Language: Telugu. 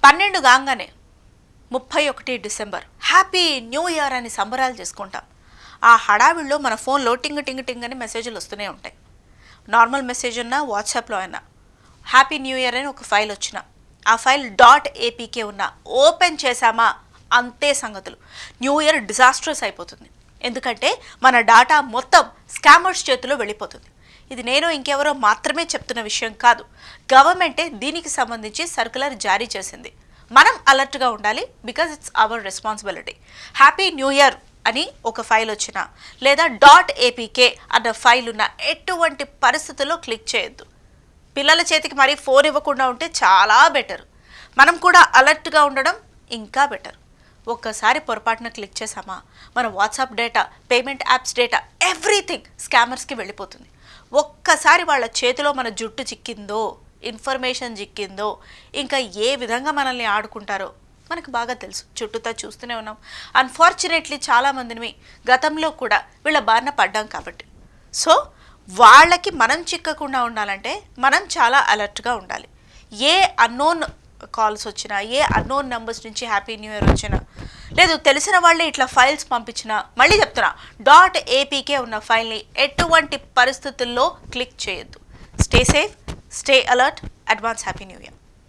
12 కాగానే 31 డిసెంబర్ హ్యాపీ న్యూ ఇయర్ అని సంబరాలు చేసుకుంటాం. ఆ హడావిడిలో మన ఫోన్లో టింగ్ టింగ్ టింగ్ అని మెసేజ్లు వస్తూనే ఉంటాయి. నార్మల్ మెసేజ్ ఉన్నా, వాట్సాప్లో అయినా హ్యాపీ న్యూ ఇయర్ అని ఒక ఫైల్ వచ్చిన ఆ ఫైల్ .apk ఉన్నా ఓపెన్ చేశామా అంతే సంగతులు. న్యూ ఇయర్ డిజాస్ట్రస్ అయిపోతుంది. ఎందుకంటే మన డాటా మొత్తం స్కామర్స్ చేతిలో వెళ్ళిపోతుంది. ఇది నేను ఇంకెవరో మాత్రమే చెప్తున్న విషయం కాదు. గవర్నమెంటే దీనికి సంబంధించి సర్క్యులర్ జారీ చేసింది. మనం అలర్ట్గా ఉండాలి, because it's our responsibility. Happy new year అని ఒక ఫైల్ వచ్చినా లేదా .apk అన్న ఫైల్ ఉన్న ఎటువంటి పరిస్థితుల్లో క్లిక్ చేయొద్దు. పిల్లల చేతికి మరీ ఫోన్ ఇవ్వకుండా ఉంటే చాలా బెటర్. మనం కూడా అలర్ట్గా ఉండడం ఇంకా బెటర్. ఒక్కసారి పొరపాటున క్లిక్ చేసామా మన WhatsApp data, payment apps data, everything స్కామర్స్కి వెళ్ళిపోతుంది. ఒక్కసారి వాళ్ళ చేతిలో మన జుట్టు చిక్కిందో, ఇన్ఫర్మేషన్ చిక్కిందో, ఇంకా ఏ విధంగా మనల్ని ఆడుకుంటారో మనకు బాగా తెలుసు. చుట్టూతా చూస్తూనే ఉన్నాం. అన్ఫార్చునేట్లీ చాలామందిని గతంలో కూడా వీళ్ళ బారిన పడ్డాం కాబట్టి. సో వాళ్ళకి మనం చిక్కకుండా ఉండాలంటే మనం చాలా అలర్ట్గా ఉండాలి. ఏ అన్నోన్ కాల్స్ వచ్చినా, ఏ అన్నోన్ నెంబర్స్ నుంచి హ్యాపీ న్యూ ఇయర్ వచ్చినా, లేదు తెలిసిన వాళ్ళే ఇట్లా ఫైల్స్ పంపించినా, మళ్ళీ చెప్తున్నా .apk ఉన్న ఫైల్ని ఎటువంటి పరిస్థితుల్లో క్లిక్ చేయొద్దు. Stay safe, stay alert. Advance happy new year.